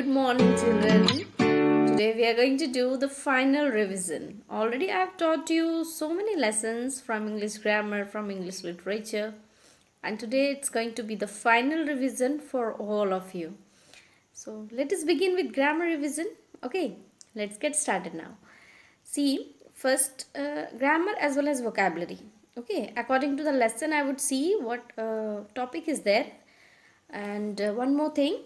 Good morning, children. Today we are going to do the final revision. Already I have taught you so many lessons from English grammar, from English literature, and today it's going to be the final revision for all of you. So let us begin with grammar revision. Okay, let's get started now. See, first grammar as well as vocabulary. Okay, according to the lesson, I would see what topic is there, and one more thing,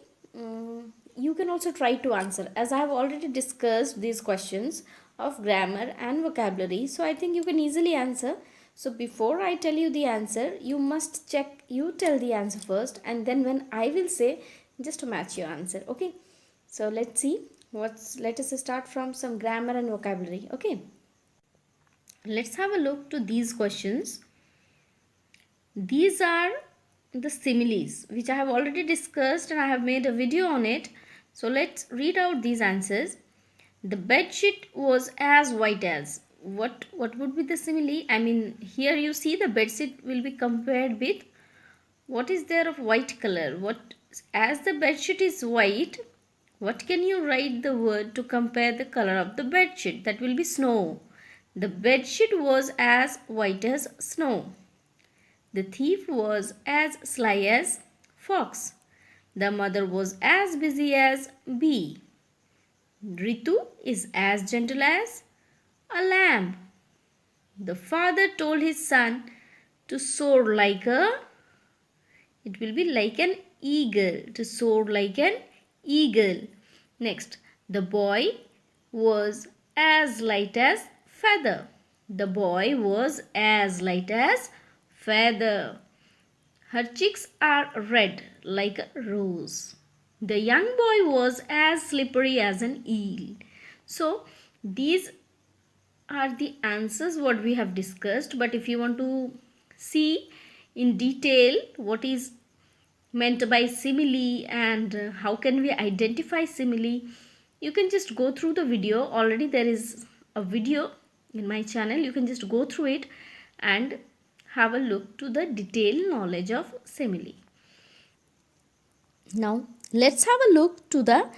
you can also try to answer, as I have already discussed these questions of grammar and vocabulary, so I think you can easily answer. So before I tell you the answer, you must check, you tell the answer first, and then when I will say, just to match your answer. Okay, so let's see let us start from some grammar and vocabulary. Okay, let's have a look to these questions. These are the similes which I have already discussed and I have made a video on it. So let's read out these answers. The bed sheet was as white as. What would be the simile? I mean, here you see the bed sheet will be compared with what is there of white color. What, as the bed sheet is white, what can you write the word to compare the color of the bed sheet? That will be snow. The bed sheet was as white as snow. The thief was as sly as fox. The mother was as busy as bee. Ritu is as gentle as a lamb. The father told his son to soar like a, it will be like an eagle, to soar like an eagle. Next, the boy was as light as feather. The boy was as light as feather. Her cheeks are red like a rose. The young boy was as slippery as an eel. So these are the answers what we have discussed, but if you want to see in detail what is meant by simile and how can we identify simile, you can just go through the video. Already there is a video in my channel. You can just go through it and have a look to the detailed knowledge of simile. Now let's have a look to the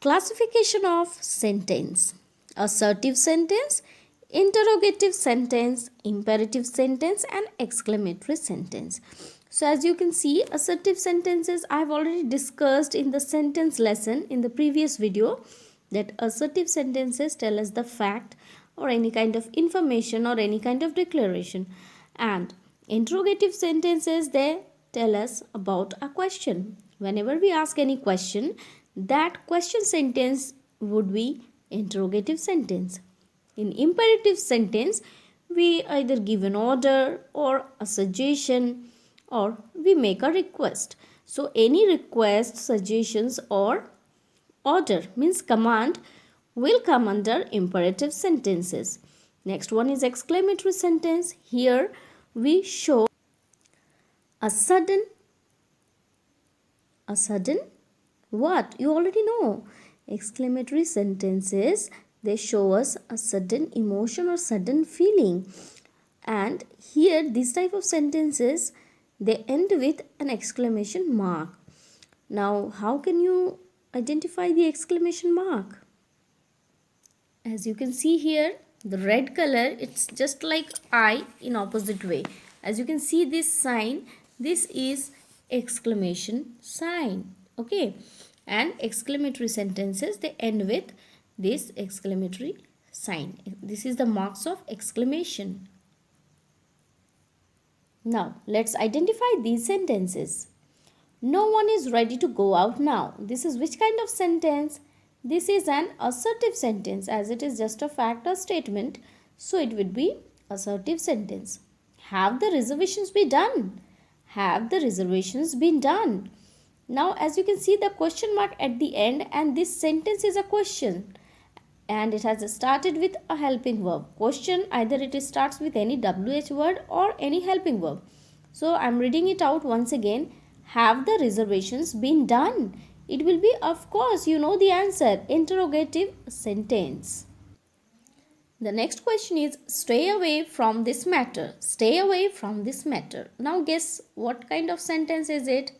classification of sentence. Assertive sentence, interrogative sentence, imperative sentence and exclamatory sentence. So as you can see, assertive sentences I have already discussed in the sentence lesson in the previous video, that assertive sentences tell us the fact or any kind of information or any kind of declaration, and interrogative sentences, they tell us about a question. Whenever we ask any question, that question sentence would be interrogative sentence. In imperative sentence, we either give an order or a suggestion or we make a request. So any request, suggestions or order means command will come under imperative sentences. Next one is exclamatory sentence. Here we show a sudden what? You already know. Exclamatory sentences, they show us a sudden emotion or sudden feeling. And here this type of sentences, they end with an exclamation mark. Now how can you identify the exclamation mark? As you can see here, the red color, it's just like I in opposite way. As you can see this sign, this is exclamation sign. Okay, and exclamatory sentences, they end with this exclamatory sign. This is the marks of exclamation. Now let's identify these sentences. No one is ready to go out now. This is which kind of sentence? This is an assertive sentence, as it is just a fact or statement. So it would be assertive sentence. Have the reservations been done? Have the reservations been done? Now as you can see the question mark at the end, and this sentence is a question and it has started with a helping verb. Question, either it starts with any WH word or any helping verb. So I am reading it out once again. Have the reservations been done? It will be, of course, you know the answer, interrogative sentence. The next question is stay away from this matter. Stay away from this matter. Now guess what kind of sentence is it?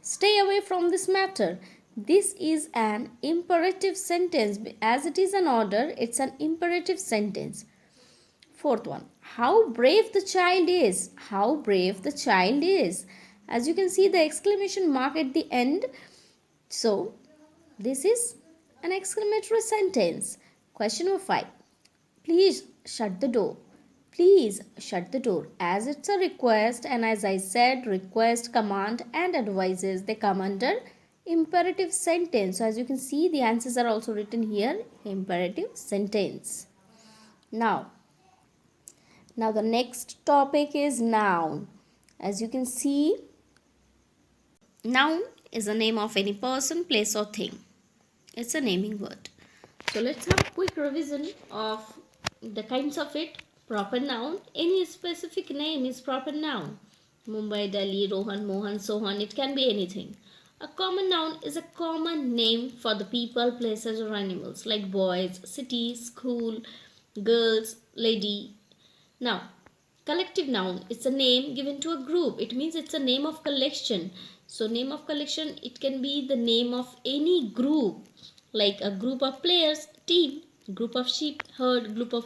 Stay away from this matter. This is an imperative sentence. As it is an order, it's an imperative sentence. Fourth one, how brave the child is. How brave the child is. As you can see the exclamation mark at the end. So, this is an exclamatory sentence. Question number 5. Please shut the door. Please shut the door. As it's a request, and as I said, request, command and advices, they come under imperative sentence. So as you can see, the answers are also written here, imperative sentence. Now the next topic is noun. As you can see, noun is a name of any person, place or thing. It's a naming word. So let's have a quick revision of the kinds of it. Proper noun, any specific name is proper noun. Mumbai, Delhi, Rohan, Mohan, Sohan, it can be anything. A common noun is a common name for the people, places or animals like boys, city, school, girls, lady. Now, collective noun, it's a name given to a group. It means it's a name of collection. So name of collection, it can be the name of any group, like a group of players, team, group of sheep, herd, group of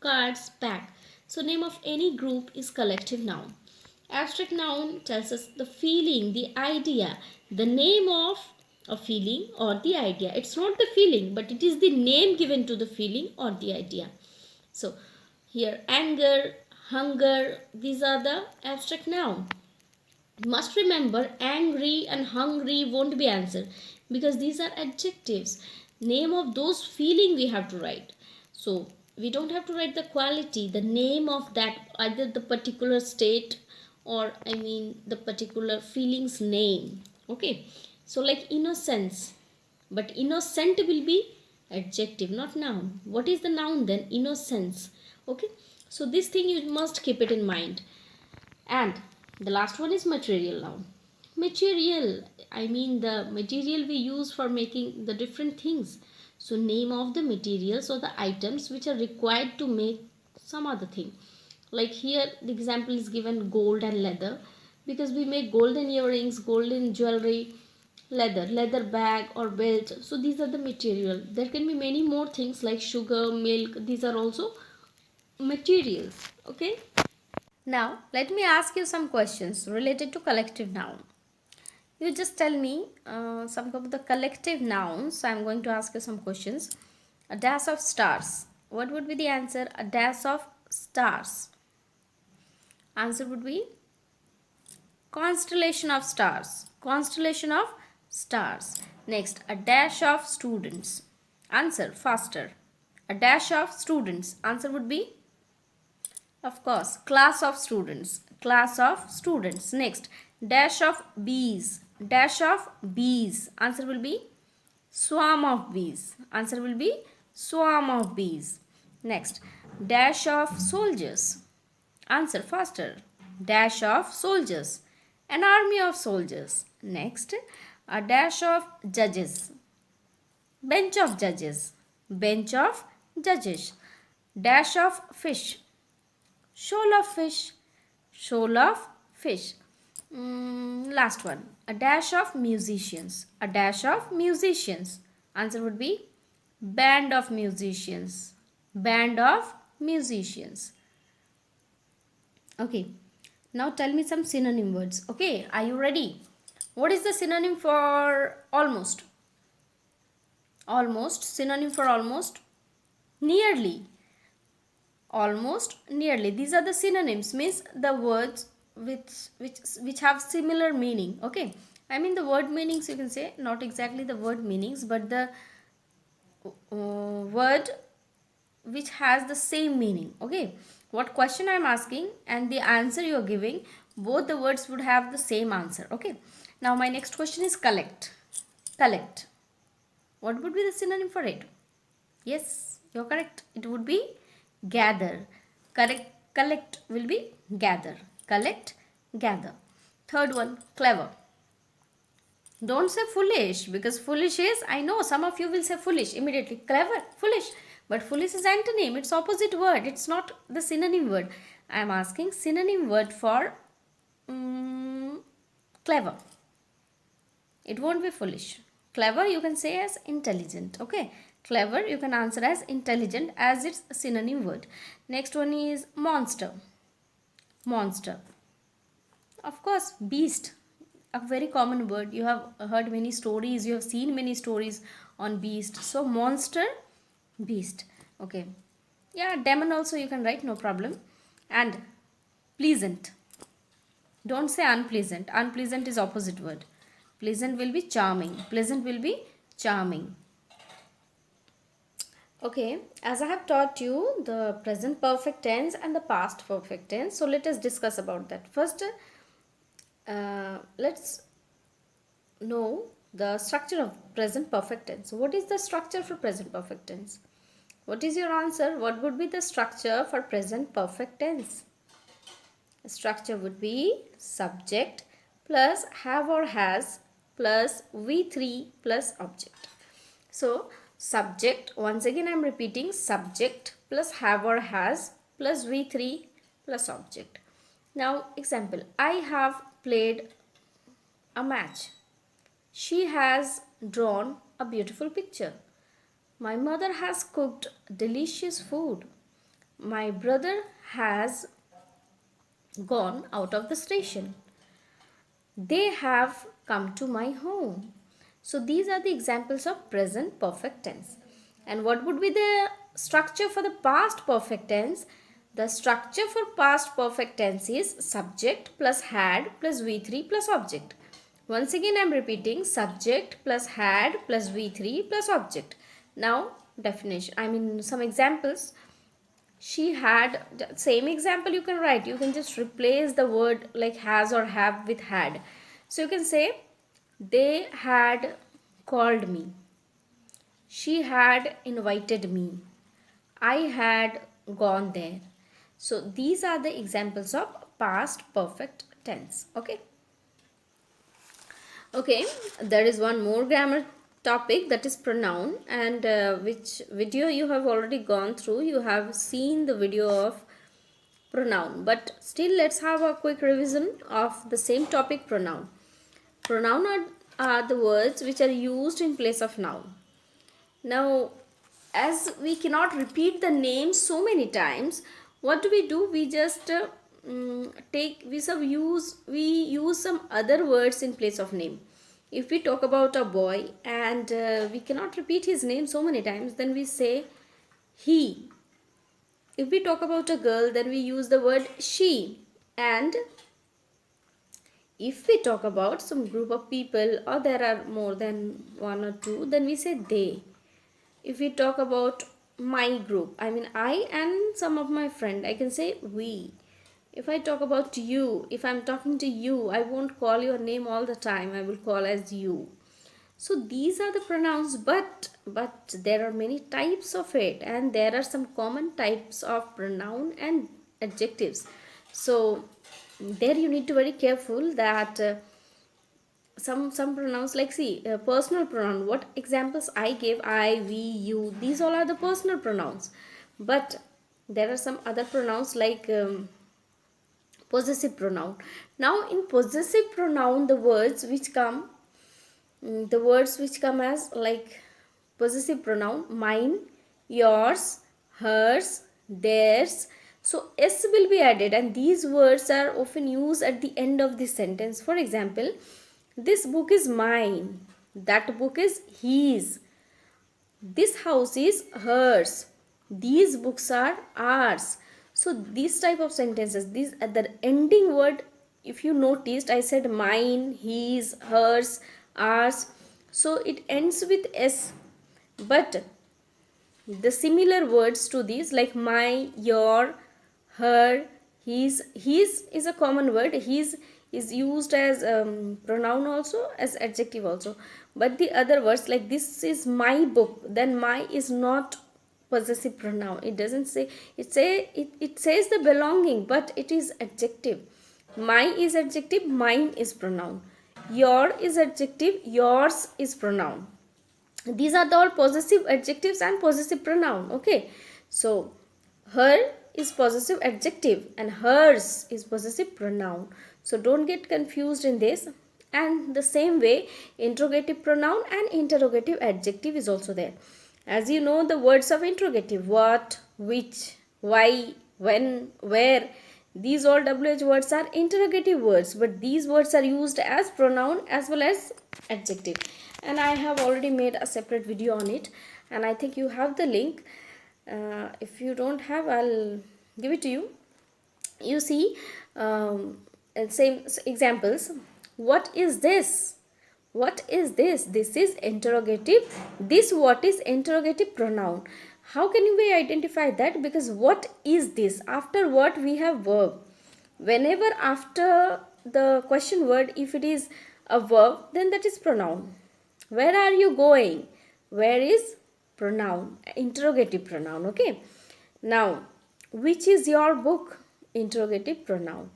cards, pack. So name of any group is collective noun. Abstract noun tells us the feeling, the idea, the name of a feeling or the idea. It's not the feeling, but it is the name given to the feeling or the idea. So here anger, hunger, these are the abstract noun. Must remember, angry and hungry won't be answered because these are adjectives. Name of those feeling we have to write. So we don't have to write the quality, the name of that, either the particular state or the particular feeling's name. Okay. So like innocence, but innocent will be adjective, not noun. What is the noun then? Innocence. Okay. So this thing you must keep it in mind. And the last one is material noun. Material, the material we use for making the different things. So name of the materials or the items which are required to make some other thing. Like here the example is given gold and leather, because we make golden earrings, golden jewelry, leather bag or belt. So these are the material. There can be many more things like sugar, milk. These are also materials. Okay. Now, let me ask you some questions related to collective noun. You just tell me some of the collective nouns. I'm going to ask you some questions. A dash of stars. What would be the answer? A dash of stars. Answer would be constellation of stars. Constellation of stars. Next, a dash of students. Answer faster. A dash of students. Answer would be, of course, class of students. Class of students. Next, dash of bees. Dash of bees. Answer will be swarm of bees. Answer will be swarm of bees. Next, dash of soldiers. Answer faster. Dash of soldiers. An army of soldiers. Next, a dash of judges. Bench of judges. Bench of judges. Dash of fish. Shoal of fish. Shoal of fish. Last one. A dash of musicians. A dash of musicians. Answer would be band of musicians. Band of musicians. Okay. Now tell me some synonym words. Okay. Are you ready? What is the synonym for almost? Almost. Synonym for almost? Nearly. Almost, nearly. These are the synonyms, means the words which have similar meaning. Okay. The word meanings, you can say, not exactly the word meanings, but the word which has the same meaning. Okay. What question I am asking and the answer you are giving, both the words would have the same answer. Okay. Now my next question is collect. Collect. What would be the synonym for it? Yes, you're correct. It would be gather. Correct. Collect will be gather. Collect, gather. Third one, clever. Don't say foolish, because foolish is, I know some of you will say foolish immediately. Clever, foolish. But foolish is antonym. It's opposite word. It's not the synonym word. I am asking synonym word for clever. It won't be foolish. Clever you can say as intelligent. Okay, clever you can answer as intelligent as its synonym word. Next one is monster. Monster, of course. Beast, a very common word. You have heard many stories, you have seen many stories on beast. So monster, beast. Okay, yeah, demon also you can write, no problem. And pleasant, don't say unpleasant. Unpleasant is opposite word. Pleasant will be charming. Pleasant will be charming. Okay, as I have taught you the present perfect tense and the past perfect tense, so let us discuss about that. First, let's know the structure of present perfect tense. What is the structure for present perfect tense? What is your answer? What would be the structure for present perfect tense? The structure would be subject plus have or has plus V3 plus object. So subject, once again I am repeating, subject plus have or has plus V3 plus object. Now example, I have played a match. She has drawn a beautiful picture. My mother has cooked delicious food. My brother has gone out of the station. They have come to my home. So these are the examples of present perfect tense. And what would be the structure for the past perfect tense? The structure for past perfect tense is subject plus had plus V3 plus object. Once again I am repeating, subject plus had plus V3 plus object. Now definition, some examples. She had, same example you can write. You can just replace the word like has or have with had. So you can say, they had called me. She had invited me. I had gone there. So these are the examples of past perfect tense. Okay. Okay, there is one more grammar topic, that is pronoun, and which video you have already gone through. You have seen the video of pronoun, but still let's have a quick revision of the same topic, pronoun. Pronoun are the words which are used in place of noun. Now, as we cannot repeat the name so many times, what do? We just we use some other words in place of name. If we talk about a boy and we cannot repeat his name so many times, then we say he. If we talk about a girl, then we use the word she. And if we talk about some group of people, or there are more than one or two, then we say they. If we talk about my group, I and some of my friend, I can say we. If I talk about you, if I'm talking to you, I won't call your name all the time. I will call as you. So these are the pronouns, but there are many types of it, and there are some common types of pronoun and adjectives. So there you need to be very careful that some pronouns, like see, personal pronoun, what examples I gave, I, we, you, these all are the personal pronouns. But there are some other pronouns like possessive pronoun. Now in possessive pronoun, the words which come as like possessive pronoun, mine, yours, hers, theirs. So s will be added, and these words are often used at the end of the sentence. For example, this book is mine, that book is his, this house is hers, these books are ours. So these type of sentences, these at the ending word, if you noticed, I said mine, his, hers, ours. So it ends with s. But the similar words to these, like my, your, her, his is a common word. His is used as pronoun also, as adjective also. But the other words, like this is my book, then my is not possessive pronoun. It doesn't say, it says the belonging, but it is adjective. My is adjective, mine is pronoun. Your is adjective, yours is pronoun. These are the all possessive adjectives and possessive pronoun. Okay, so her is possessive adjective and hers is possessive pronoun. So don't get confused in this. And the same way, interrogative pronoun and interrogative adjective is also there. As you know, the words of interrogative, what, which, why, when, where, these all WH words are interrogative words, but these words are used as pronoun as well as adjective. And I have already made a separate video on it, and I think you have the link. If you don't have, I'll give it to you. You see, same examples. What is this? What is this? This is interrogative. This what is interrogative pronoun. How can we identify that? Because what is this? After what we have verb. Whenever after the question word, if it is a verb, then that is pronoun. Where are you going? Where is pronoun? Interrogative pronoun. Okay. Now, which is your book? Interrogative pronoun.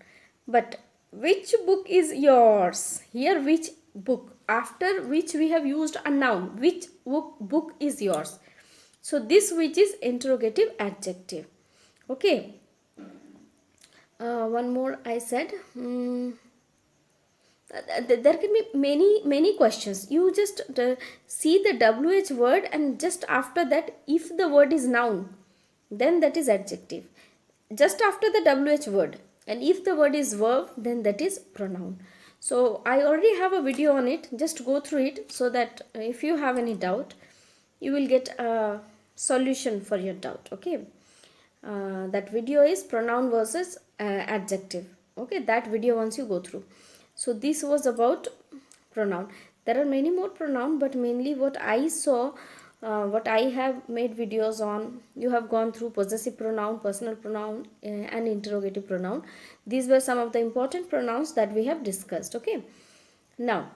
But which book is yours? Here, which book? After which we have used a noun. Which book is yours? So this which is interrogative adjective. Okay. One more I said. There can be many questions. You just see the WH word, and just after that, if the word is noun, then that is adjective. Just after the WH word, and if the word is verb, then that is pronoun. So I already have a video on it. Just go through it, so that if you have any doubt, you will get a solution for your doubt. Okay. That video is pronoun versus adjective. Okay, that video once you go through. So this was about pronoun. There are many more pronoun, but mainly what I saw, what I have made videos on, you have gone through possessive pronoun, personal pronoun, and interrogative pronoun. These were some of the important pronouns that we have discussed. Okay. Now,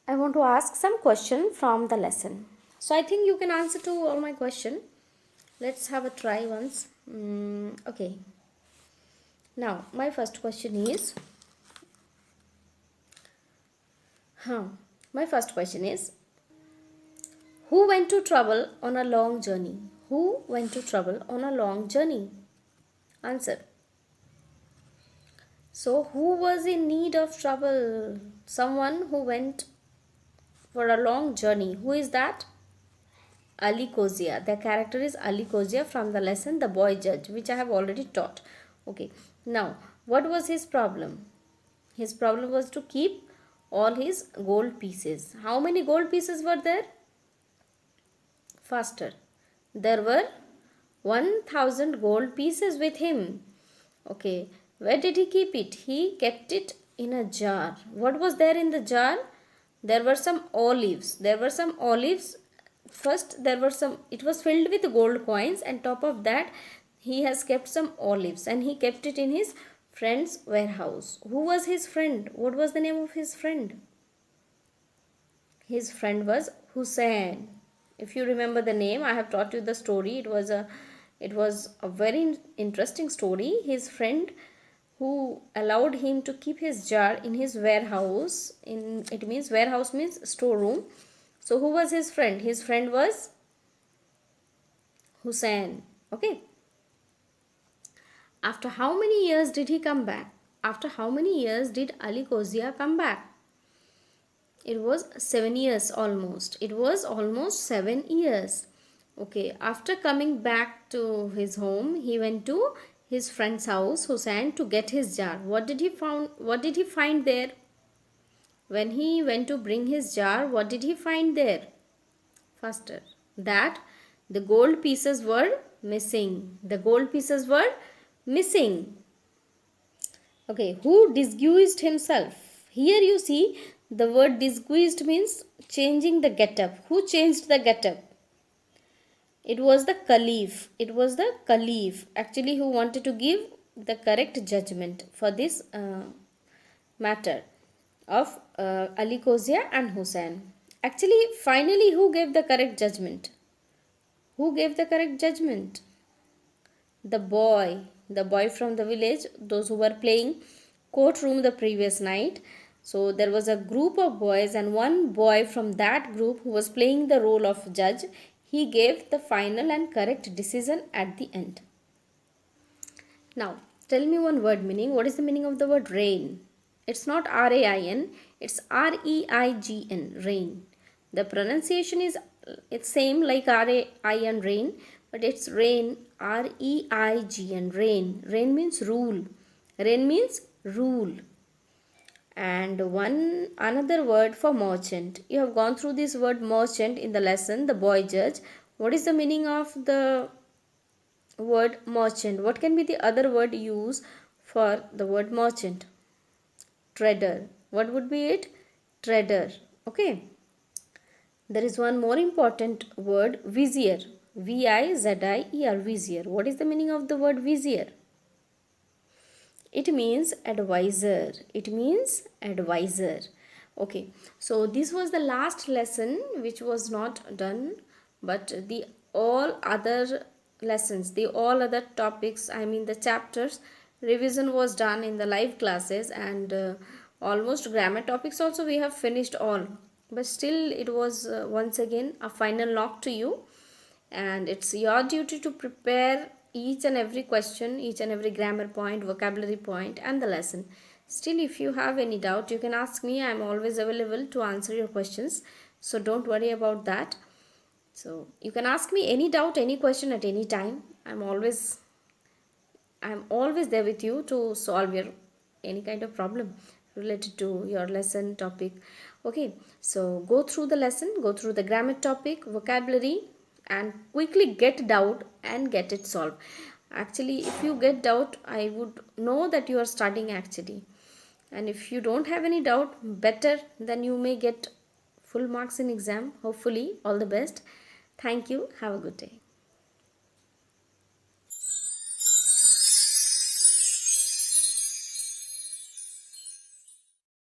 I want to ask some question from the lesson. So I think you can answer to all my question. Let's have a try once. Okay. Now, my first question is, who went to travel on a long journey? Who went to travel on a long journey? Answer. So, who was in need of travel? Someone who went for a long journey. Who is that? Ali Kozia. The character is Ali Kozia from the lesson The Boy Judge, which I have already taught. Okay. Now, what was his problem? His problem was to keep all his gold pieces. How many gold pieces were there? Faster. There were 1000 gold pieces with him. Okay. Where did he keep it? He kept it in a jar. What was there in the jar? There were some olives. First, it was filled with gold coins, and top of that, he has kept some olives, and he kept it in his friend's warehouse. Who was his friend? What was the name of his friend? His friend was Hussein. If you remember the name, I have taught you the story. It was a very interesting story. His friend who allowed him to keep his jar in his warehouse. Warehouse means storeroom. So who was his friend? His friend was Hussein. Okay. After how many years did he come back? After how many years did Ali Kozia come back? It was 7 years almost. It was almost 7 years. Okay. After coming back to his home, he went to his friend's house, Hussein, to get his jar. What did he find there? When he went to bring his jar, what did he find there? Faster. That the gold pieces were missing. The gold pieces were missing. Okay, who disguised himself? Here you see the word disguised means changing the getup. Who changed the getup? It was the caliph. It was the caliph actually who wanted to give the correct judgment for this matter of Ali Kozia and Hussein. Actually, finally, who gave the correct judgment? Who gave the correct judgment? The boy from the village, those who were playing courtroom the previous night. So there was a group of boys, and one boy from that group who was playing the role of judge, he gave the final and correct decision at the end. Now, tell me one word meaning. What is the meaning of the word rain? It's not R-A-I-N, it's R-E-I-G-N, rain. The pronunciation is it's same like R-A-I-N, rain, but it's rain, R-E-I-G-N, rain. Rain means rule. Rain means rule. And one another word for merchant. You have gone through this word merchant in the lesson, the boy judge. What is the meaning of the word merchant? What can be the other word used for the word merchant? Trader. What would be it? Trader. Okay. There is one more important word, vizier. V-I-Z-I-E-R, vizier. What is the meaning of the word vizier? It means advisor. It means advisor. Okay, so this was the last lesson which was not done, but the all other lessons, the all other topics, I mean the chapters, revision was done in the live classes, and almost grammar topics also we have finished all. But still it was once again a final knock to you, and it's your duty to prepare each and every question, each and every grammar point, vocabulary point, and the lesson. Still, if you have any doubt, you can ask me. I'm always available to answer your questions, so don't worry about that. So you can ask me any doubt, any question at any time. I'm always there with you to solve your any kind of problem related to your lesson topic. Okay, so go through the lesson, go through the grammar topic, vocabulary, and quickly get doubt and get it solved. Actually, if you get doubt, I would know that you are studying actually. And if you don't have any doubt, better, then you may get full marks in exam. Hopefully, all the best. Thank you. Have a good day.